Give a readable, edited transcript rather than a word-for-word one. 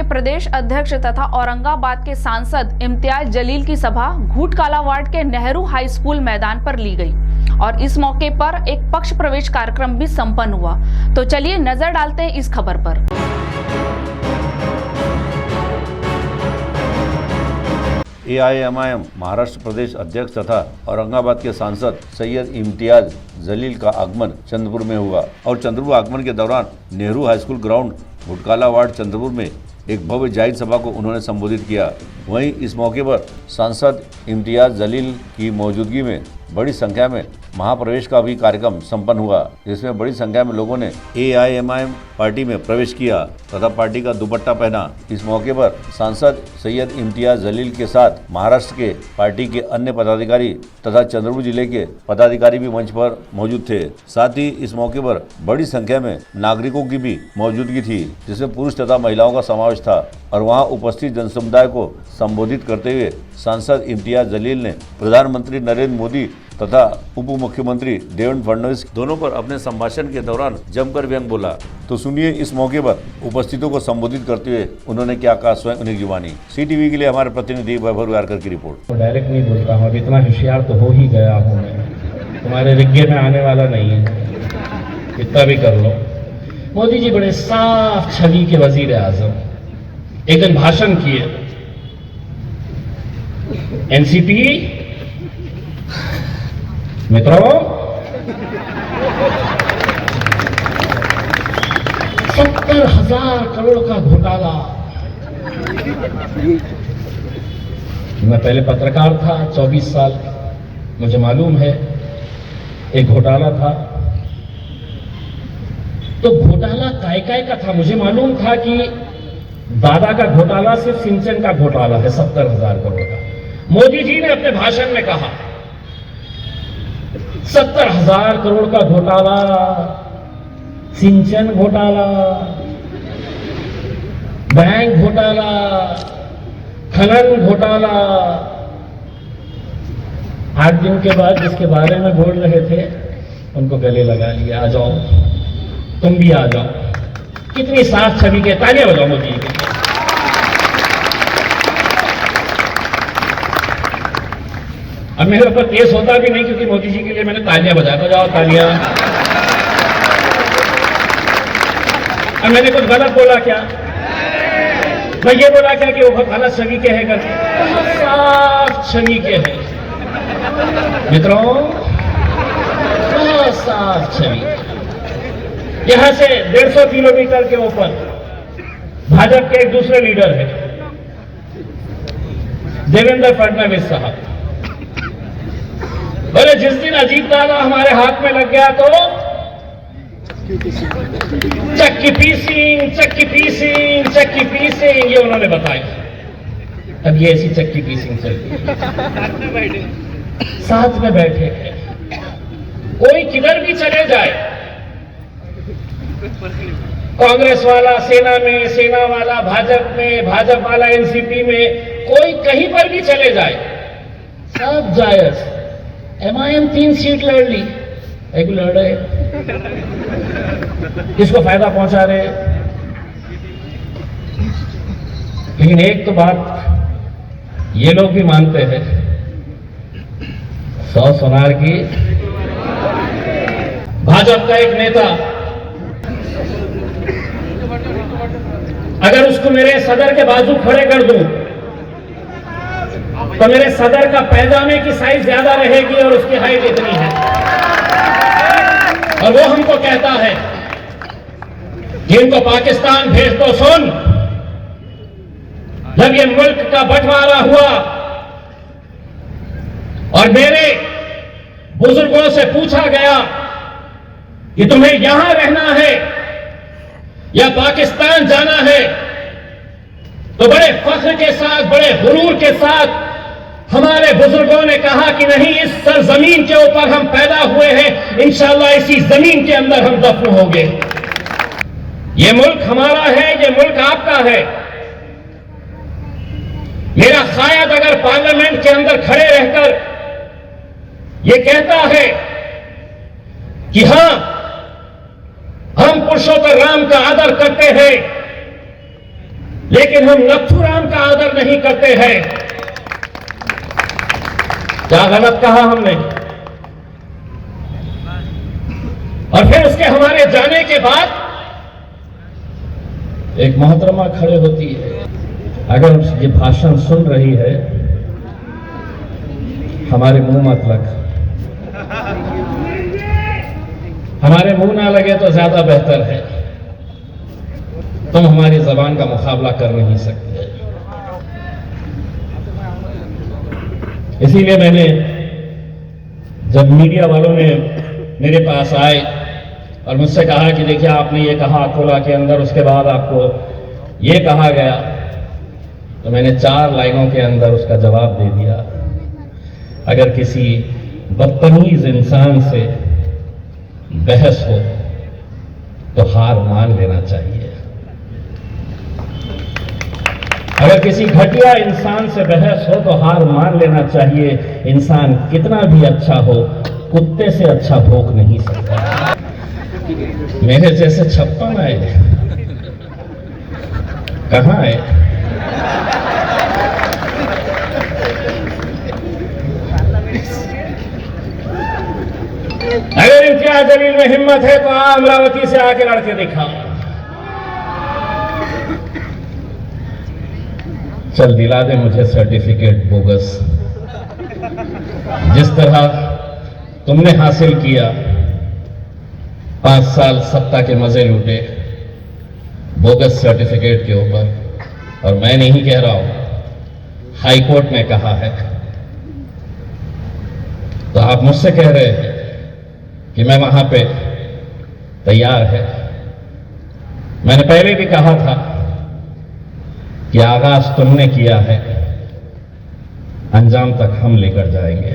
के प्रदेश अध्यक्ष तथा औरंगाबाद के सांसद इम्तियाज जलील की सभा घूटकाला वार्ड के नेहरू हाई स्कूल मैदान पर ली गई और इस मौके पर एक पक्ष प्रवेश कार्यक्रम भी संपन्न हुआ। तो चलिए नजर डालते हैं इस खबर पर। AIMIM महाराष्ट्र प्रदेश अध्यक्ष तथा औरंगाबाद के सांसद सैयद इम्तियाज जलील का आगमन चंद्रपुर में हुआ और चंद्रपुर आगमन के दौरान Nehru high school ground Ghutkala ward Chandrapur में एक भव्य जाहिर सभा को उन्होंने संबोधित किया। वहीं इस मौके पर सांसद इम्तियाज जलील की मौजूदगी में बड़ी संख्या में महाप्रवेश का भी कार्यक्रम संपन्न हुआ, जिसमें बड़ी संख्या में लोगों ने AIMIM पार्टी में प्रवेश किया तथा पार्टी का दुपट्टा पहना। इस मौके पर सांसद सैयद इम्तियाज जलील के साथ महाराष्ट्र के पार्टी के अन्य पदाधिकारी तथा चंद्रपुर जिले के पदाधिकारी भी मंच पर मौजूद थे। साथ ही इस मौके पर बड़ी संख्या में नागरिकों की भी मौजूदगी थी, जिसमें पुरुष तथा महिलाओं का समावेश था और वहां उपस्थित जनसमुदाय को संबोधित करते हुए सांसद इम्तियाज जलील ने प्रधानमंत्री नरेंद्र मोदी तथा उप मुख्यमंत्री देवेंद्र फडणवीस दोनों पर अपने संभाषण के दौरान जमकर व्यंग बोला। तो सुनिए इस मौके पर उपस्थितों को संबोधित करते हुए उन्होंने क्या कहा स्वयं उन्हीं की जुबानी। CTV के लिए हमारे प्रतिनिधि वैभव रुयारकर की रिपोर्ट। तो डायरेक्ट नहीं बोलता हूँ, अब इतना होशियार तो हो ही गया हूँ मैं, तुम्हारे रिग्गे में आने वाला नहीं है, कितना भी कर लो। मोदी जी बड़े साफ छवि के वजीर आजम, एक दिन भाषण किए, NCP मित्रों 70,000 करोड़ का घोटाला। मैं पहले पत्रकार था 24 साल, मुझे मालूम है एक घोटाला था। तो घोटाला काय का था, मुझे मालूम था कि दादा का घोटाला सिर्फ सिंचन का घोटाला है 70,000 करोड़ का। मोदी जी ने अपने भाषण में कहा 70,000 करोड़ का घोटाला, सिंचन घोटाला, बैंक घोटाला, खनन घोटाला। 8 दिन के बाद जिसके बारे में बोल रहे थे उनको गले लगा लिया, आ जाओ तुम भी आ जाओ। कितनी साफ छवि के, तालियां बजाओ मोदी जी। अब मेरे ऊपर केस होता भी नहीं क्योंकि मोदी जी के लिए मैंने तालियां बजाता जाओ, तालियां। अब मैंने कुछ गलत बोला क्या? मैं ये बोला क्या कि वो बहुत गलत छवि के हैं करके? बहुत साफ छवि के हैं मित्रों, बहुत साफ छवि। यहां से 150 किलोमीटर के ऊपर भाजपा के एक दूसरे लीडर है देवेंद्र फडणवीस साहब। बोले जिस दिन अजीत दादा हमारे हाथ में लग गया तो चक्की पीसिंग ये उन्होंने बताया। अब ये ऐसी चक्की पीसिंग चलती है। साथ में बैठे हैं, कोई किधर भी चले जाए, कांग्रेस वाला सेना में, सेना वाला भाजपा में, भाजपा वाला NCP में, कोई कहीं पर भी चले जाए, सब जायज। MIM 3 सीट लड़ ली, एक लड़ रहे, किसको फायदा पहुंचा रहे। लेकिन एक तो बात ये लोग भी मानते हैं, 100 सोनार की। भाजपा का एक नेता अगर उसको मेरे सदर के बाजू खड़े कर दूं तो मेरे सदर का पैजामे की साइज ज्यादा रहेगी और उसकी हाइट इतनी है। और वो हमको कहता है कि इनको पाकिस्तान भेज दो। सुन, जब ये मुल्क का बंटवारा हुआ और मेरे बुजुर्गों से पूछा गया कि तुम्हें यहां रहना है या पाकिस्तान जाना है, तो बड़े फख्र के साथ, बड़े गुरूर के साथ हमारे बुजुर्गों ने कहा कि नहीं, इस सरजमीन के ऊपर हम पैदा हुए हैं, इंशाअल्लाह इसी जमीन के अंदर हम दफन होंगे। ये मुल्क हमारा है, ये मुल्क आपका है। मेरा शायद अगर पार्लियामेंट के अंदर खड़े रहकर ये कहता है कि हां, हम पुरुषोत्तम राम का आदर करते हैं, लेकिन हम नथुराम का आदर नहीं करते हैं। क्या गलत कहा हमने? और फिर उसके हमारे जाने के बाद एक मोहतरमा खड़े होती है, अगर ये भाषण सुन रही है, हमारे मुंह मत लग, हमारे मुंह ना लगे तो ज्यादा बेहतर है। तुम हमारी जबान का मुकाबला कर नहीं सकते। इसीलिए मैंने, जब मीडिया वालों ने मेरे पास आए और मुझसे कहा कि देखिए आपने ये कहा अकोला के अंदर, उसके बाद आपको ये कहा गया, तो मैंने 4 लाइनों के अंदर उसका जवाब दे दिया। अगर किसी बदतमीज इंसान से बहस हो तो हार मान लेना चाहिए। अगर किसी घटिया इंसान से बहस हो तो हार मान लेना चाहिए। इंसान कितना भी अच्छा हो, कुत्ते से अच्छा भौंक नहीं सकता। मेरे जैसे 56 आए, कहां आए? अगर इम्तियाज जलील में हिम्मत है तो अमरावती से आके लड़के दिखाओ। चल दिला दे मुझे सर्टिफिकेट बोगस, जिस तरह तुमने हासिल किया। 5 साल सत्ता के मजे लूटे बोगस सर्टिफिकेट के ऊपर, और मैं नहीं कह रहा हूं, हाई कोर्ट ने कहा है। तो आप मुझसे कह रहे हैं कि मैं वहां पे तैयार है। मैंने पहले भी कहा था कि आगाज तुमने किया है, अंजाम तक हम लेकर जाएंगे।